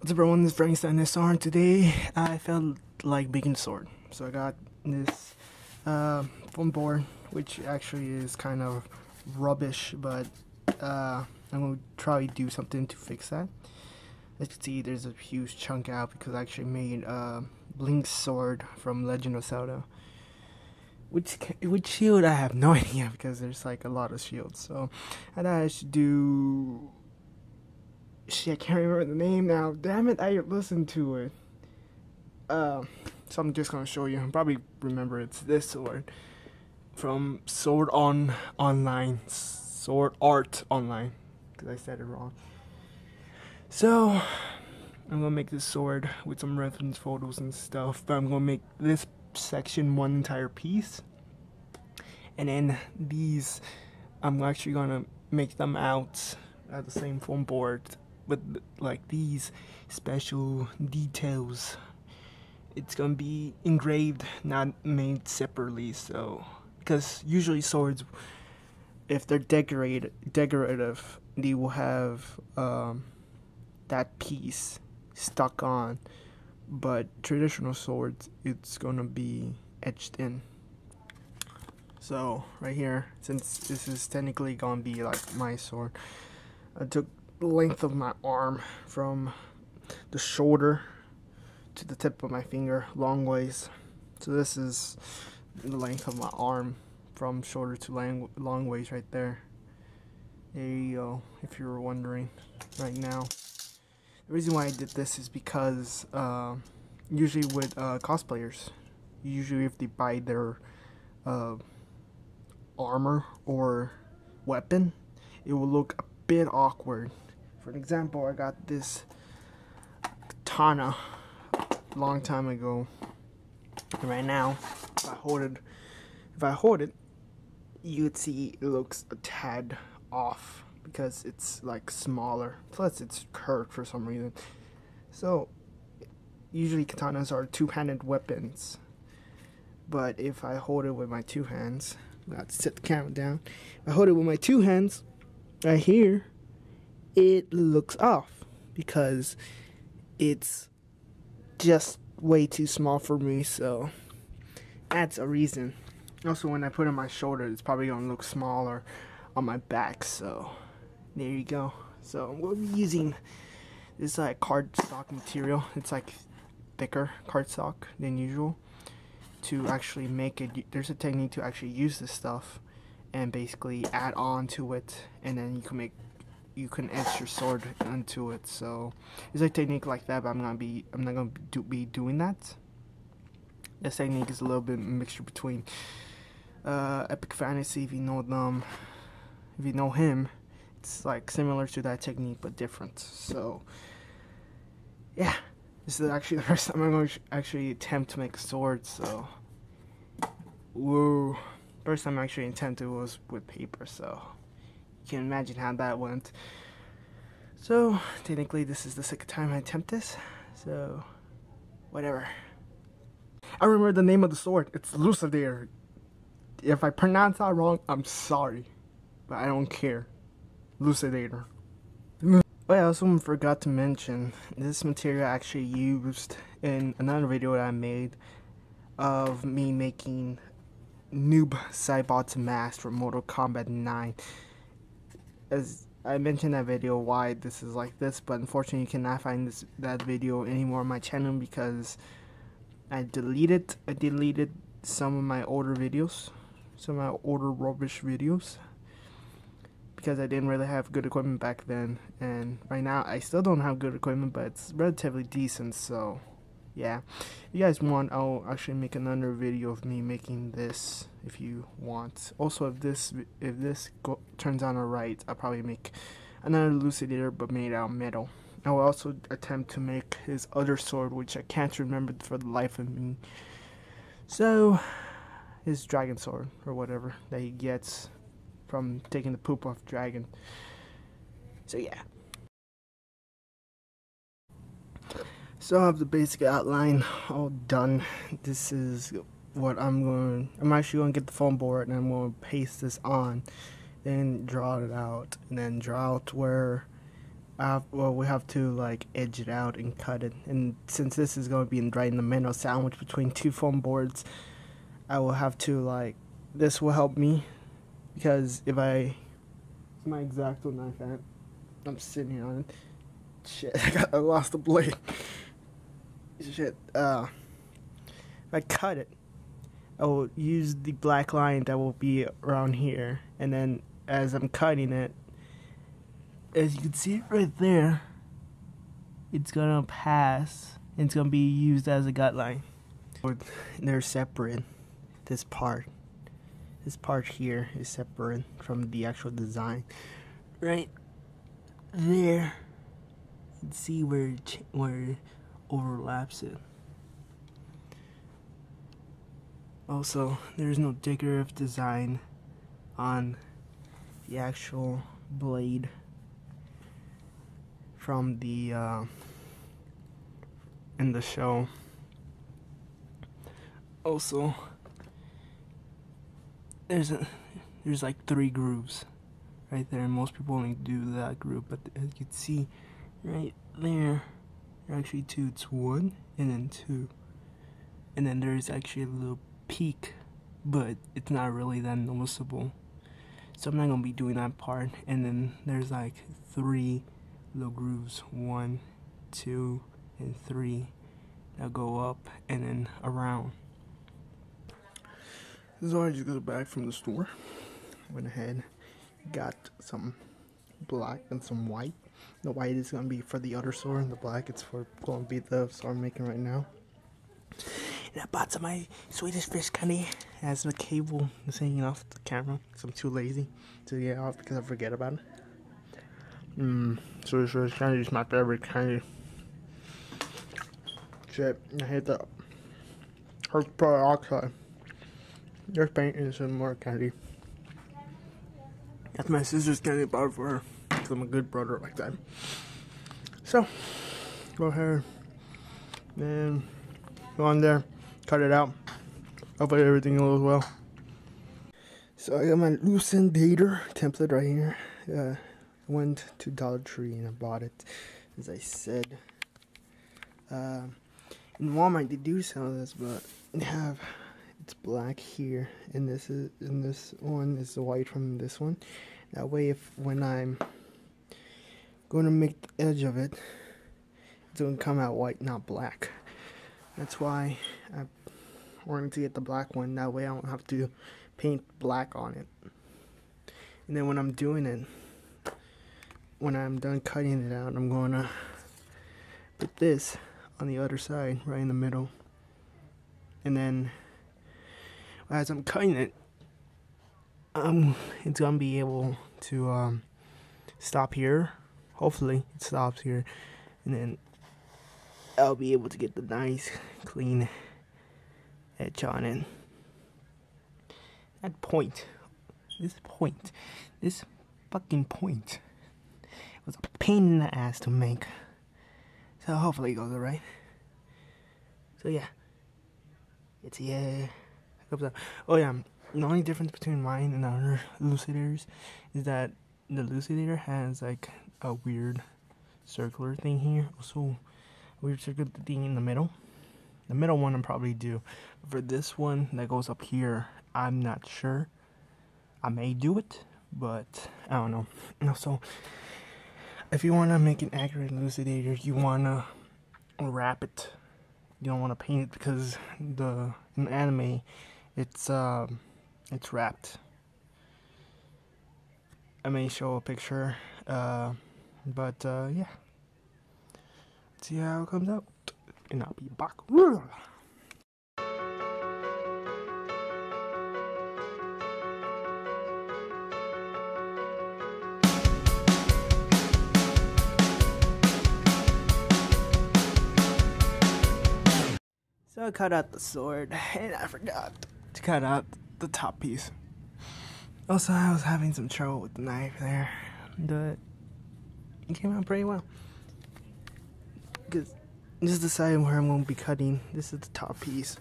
What's up everyone, this is FrankensteinSR, and today I felt like making a sword. So I got this foam board, which actually is kind of rubbish, but I'm going to try to do something to fix that. As you can see, there's a huge chunk out because I actually made a Blink sword from Legend of Zelda. Which shield, I have no idea because there's like a lot of shields. So I thought I should do... Shit, I can't remember the name now. Damn it, I listened to it. So I'm just gonna show you. I'll probably remember it's this sword from Sword Online, Sword Art Online, because I said it wrong. So I'm gonna make this sword with some reference photos and stuff, but I'm gonna make this section one entire piece, and then these I'm actually gonna make them out at the same foam board with like these special details. It's gonna be engraved, not made separately. So because usually swords, if they're decorative, they will have that piece stuck on, but traditional swords, it's gonna be etched in. So right here, since this is technically gonna be like my sword, I took the length of my arm from the shoulder to the tip of my finger, long ways. So this is the length of my arm from shoulder to long ways right there. There you go, if you were wondering right now. The reason why I did this is because usually with cosplayers, usually if they buy their armor or weapon, it will look a bit awkward. For an example, I got this katana a long time ago, and right now, if I hold it, you'd see it looks a tad off because it's like smaller. Plus, it's curved for some reason. So, usually katanas are two-handed weapons, but if I hold it with my two hands, I have to set the camera down. If I hold it with my two hands, right here, it looks off because it's just way too small for me. So that's a reason. Also, when I put it on my shoulder, it's probably gonna look smaller on my back. So there you go. So we'll be using this like cardstock material. It's like thicker cardstock than usual to actually make it. There's a technique to actually use this stuff and basically add on to it, and then you can etch your sword onto it. So it's a technique like that, but I'm not gonna be doing that. This technique is a little bit mixture between epic fantasy. If you know them, if you know him, it's like similar to that technique but different. So yeah, this is actually the first time I'm going to actually attempt to make a sword. So whoa, first time I actually attempted was with paper, so you can imagine how that went. So technically this is the second time I attempt this, so whatever. I remember the name of the sword. It's Elucidator. If I pronounce that wrong, I'm sorry, but I don't care. Elucidator. But I also forgot to mention, this material I actually used in another video that I made of me making Noob Saibot's mask for Mortal Kombat 9. As I mentioned in that video why this is like this, but unfortunately you cannot find that video anymore on my channel because I deleted some of my older videos, some of my older rubbish videos, because I didn't really have good equipment back then, and right now I still don't have good equipment, but it's relatively decent. So yeah, if you guys want, I'll actually make another video of me making this if you want. Also, if this turns out alright, I'll probably make another Elucidator but made out of metal. I will also attempt to make his other sword, which I can't remember for the life of me. So his dragon sword or whatever that he gets from taking the poop off dragon. So yeah. So I have the basic outline all done. This is what I'm actually going to get the foam board and I'm going to paste this on, then draw it out, and then draw out where we have to like edge it out and cut it. And since this is going to be right in the middle, sandwiched between two foam boards, I will have to like, this will help me, because if I, my X-Acto knife at, I'm sitting on it. Shit, I lost the blade. Shit, if I cut it, I will use the black line that will be around here, and then as I'm cutting it, as you can see right there, it's gonna pass, and it's gonna be used as a gut line. They're separate. This part here is separate from the actual design. Right there, you can see where it overlaps it. Also, there's no decorative design on the actual blade from the in the show. Also, there's like 3 grooves right there. Most people only do that groove, but as you can see right there, there are actually 2. It's 1 and then 2, and then there's actually a little peak, but it's not really that noticeable, so I'm not gonna be doing that part. And then there's like 3 little grooves, 1, 2, and 3 that go up and then around. This is why I just got back from the store. Went ahead, got some black and some white. The white is gonna be for the other store, and the black it's for gonna be the store I'm making right now. And I bought some of my Swedish fish candy. It has the cable that's hanging off the camera because I'm too lazy to get it off because I forget about it. Swedish fish candy is my favorite candy. Shit, I hate that. Hurts peroxide. There's paint and some more candy. That's my sister's candy bought for her because I'm a good brother like that. So, go ahead and go on there, cut it out. Hopefully everything goes well. So I got my Elucidator template right here. I went to Dollar Tree and I bought it, as I said. In Walmart they do sell this, but they have, it's black here, and this one is the white from this one. That way, when I'm going to make the edge of it, it's going to come out white, not black. That's why I wanted to get the black one. That way I don't have to paint black on it. And then when I'm doing it, when I'm done cutting it out, I'm going to put this on the other side, right in the middle. And then as I'm cutting it, it's gonna be able to stop here. Hopefully it stops here, and then I'll be able to get the nice clean edge on it. That point, this fucking point was a pain in the ass to make. So hopefully it goes alright. So yeah, it's oh yeah, the only difference between mine and other Elucidators is that the Elucidator has like a weird circular thing here, also a weird circular thing in the middle. The middle one I'm probably do. For this one that goes up here, I'm not sure. I may do it, but I don't know. So if you want to make an accurate Elucidator, you want to wrap it. You don't want to paint it, because in anime it's wrapped. I may show a picture, but yeah, let's see how it comes out, and I'll be back. So I cut out the sword, and I forgot to cut out the top piece. Also, I was having some trouble with the knife there, but it came out pretty well. Because just deciding where I'm going to be cutting. This is the top piece,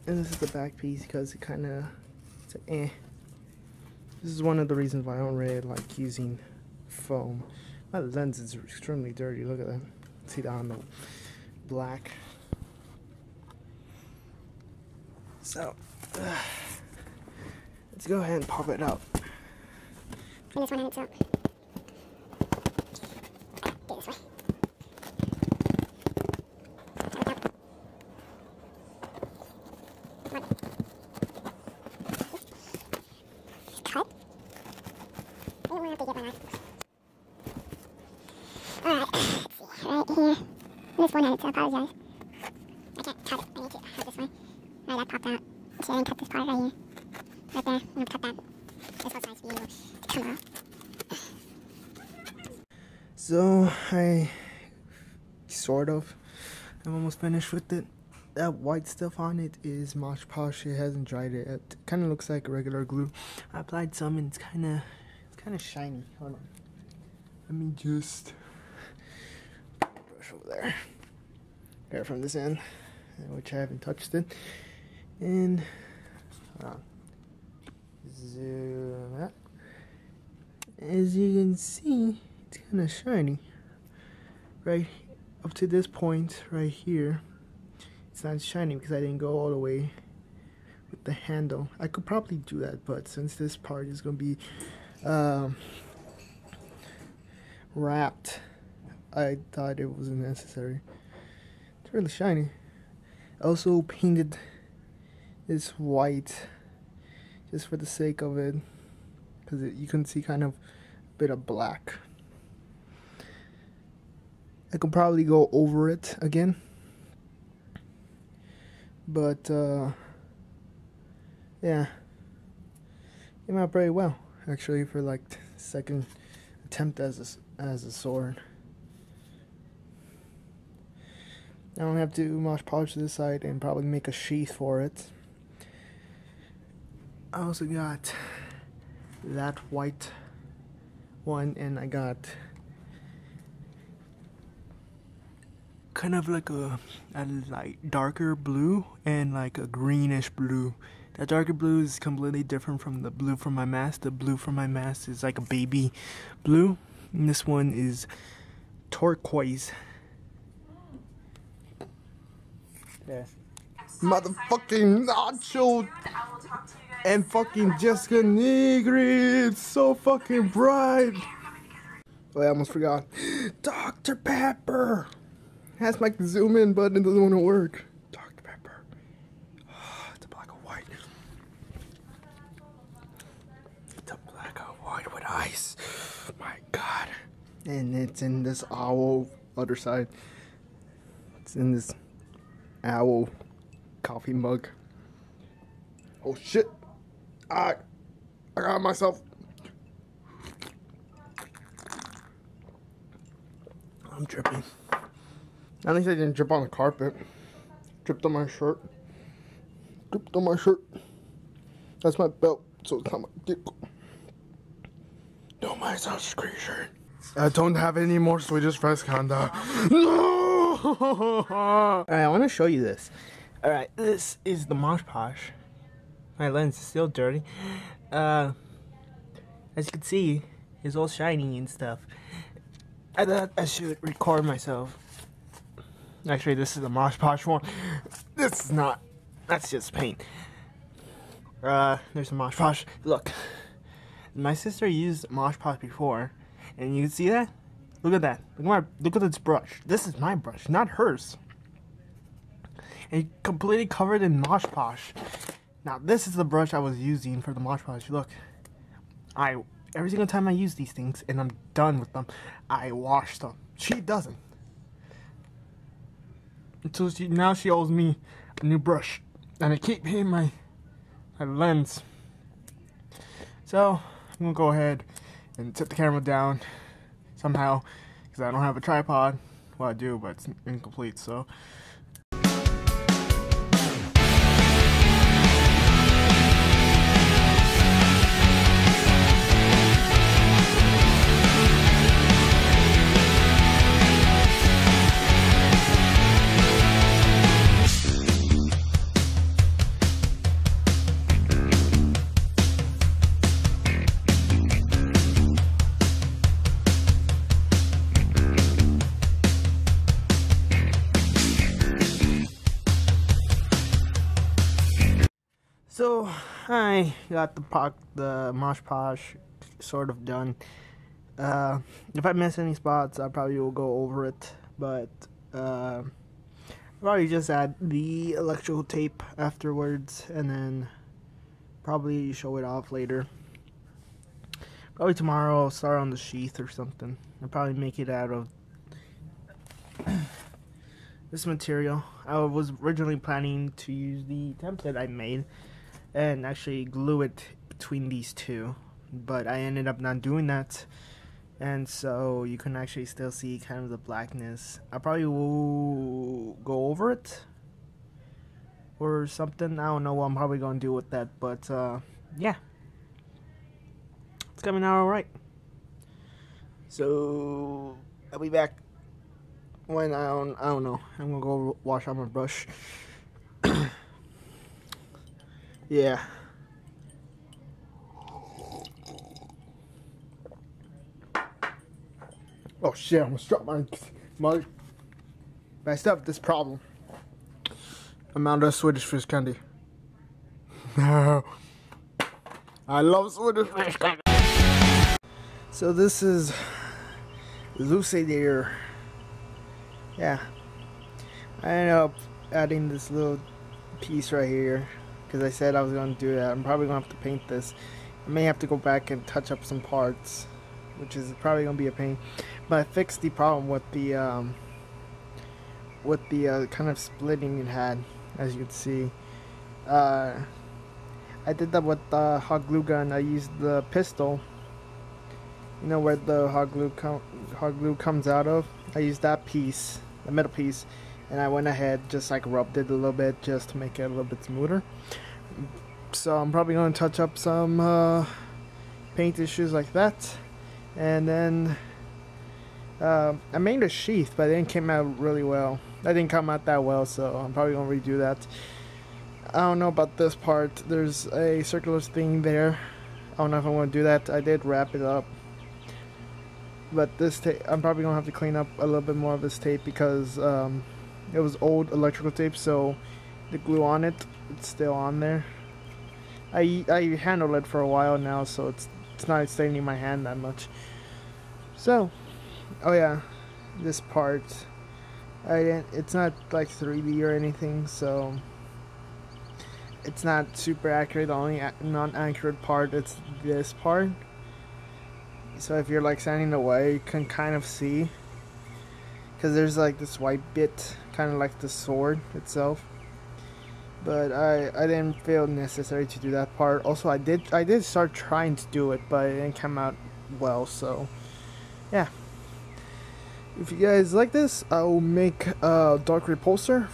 and this is the back piece, because it kind of, it's This is one of the reasons why I don't really like using foam, My lens is extremely dirty. Look at that. See that on the black. So, let's go ahead and pop it out. And this one ends up. Get this way. Cut. I don't want to get one eye. Alright, let's see. Right here. This one ends, I apologize. I can't cut it. I need to have this one. Alright, that popped out. So I didn't cut this part right here. Right there. I'm going to cut that. This one's nice to be able to come out. So, I'm almost finished with it. That white stuff on it is Mod Podge. It hasn't dried it. It kind of looks like regular glue. I applied some and it's kind of shiny. Hold on. Let me just brush over there. There from this end, which I haven't touched it. And hold on. Zoom out. As you can see, it's kind of shiny. Right up to this point, right here, it's not shiny because I didn't go all the way with the handle. I could probably do that, but since this part is going to be wrapped, I thought it wasn't necessary. It's really shiny. I also painted this white just for the sake of it, because you can see kind of a bit of black. I could probably go over it again, but yeah, came out very well actually for like second attempt as a sword. Now I have to Mod Podge this side and probably make a sheath for it. I also got that white one, and I got kind of like a light darker blue and like a greenish blue. That darker blue is completely different from the blue from my mask. The blue from my mask is like a baby blue, and this one is turquoise. Yeah. Motherfucking Nacho and fucking Jessica Negri. It's so fucking bright. Oh, I almost forgot. Dr. Pepper. Has my zoom in button, it doesn't want to work. Dr. Pepper. Oh, it's a black and white. It's a black and white with ice. My God. And it's in this owl other side. It's in this owl coffee mug. Oh shit. I got myself. I'm dripping. At least I didn't drip on the carpet. Dripped on my shirt. Dripped on my shirt. That's my belt, so it's not my dick. No, my sunscreen shirt. I don't have any more Swedish Frescanda. No! Alright, I want to show you this. Alright, this is the Mod Podge. My lens is still dirty. As you can see, it's all shiny and stuff. I thought I should record myself. Actually, this is the Mod Podge one. This is not. That's just paint. There's a Mod Podge. Look, my sister used Mod Podge before, and you can see that. Look at that. Look at this brush. This is my brush, not hers. And completely covered in Mod Podge. Now, this is the brush I was using for the Mod Podge. Look, every single time I use these things and I'm done with them, I wash them. She doesn't. So now she owes me a new brush, and I keep hitting my lens. So I'm gonna go ahead and set the camera down somehow, because I don't have a tripod. Well, I do, but it's incomplete. So. So I got the Mosh Posh sort of done. If I miss any spots, I probably will go over it, but probably just add the electrical tape afterwards, and then probably show it off later. Probably tomorrow I'll start on the sheath or something. I'll probably make it out of this material. I was originally planning to use the template I made and actually glue it between these two, but I ended up not doing that, and so you can actually still see kind of the blackness. I probably will go over it or something. I don't know what I'm probably going to do with that, but yeah, it's coming out alright. So I'll be back when I don't know. I'm gonna go wash out my brush. Yeah. Oh shit, I'm gonna drop my mother. I still have this problem. I'm out of Swedish fish candy. No. I love Swedish fish candy. So this is Elucidator. Yeah. I ended up adding this little piece right here because I said I was going to do that. I'm probably going to have to paint this. I may have to go back and touch up some parts, which is probably going to be a pain. But I fixed the problem with the kind of splitting it had, as you can see. I did that with the hot glue gun. I used the pistol. You know where the hot glue comes out of? I used that piece, the middle piece, and I went ahead just like rubbed it a little bit just to make it a little bit smoother. So I'm probably going to touch up some paint issues like that, and then I made a sheath, but it didn't come out really well. That didn't come out that well, so I'm probably going to redo that. I don't know about this part. There's a circular thing there. I don't know if I want to do that. I did wrap it up. But this tape, I'm probably going to have to clean up a little bit more of this tape because it was old electrical tape, so the glue on it, it's still on there. I handled it for a while now, so it's not staining my hand that much. So, oh yeah, this part, it's not like 3D or anything, so it's not super accurate. The only non-accurate part is this part. So if you're like standing away, you can kind of see, because there's like this white bit, kind of like the sword itself. But I didn't feel necessary to do that part. Also, I did start trying to do it, but it didn't come out well. So yeah. If you guys like this, I'll make Dark Repulsor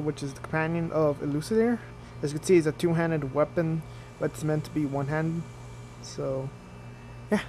which is the companion of Elucidator. As you can see, it's a two-handed weapon, but it's meant to be one-handed. So, yeah.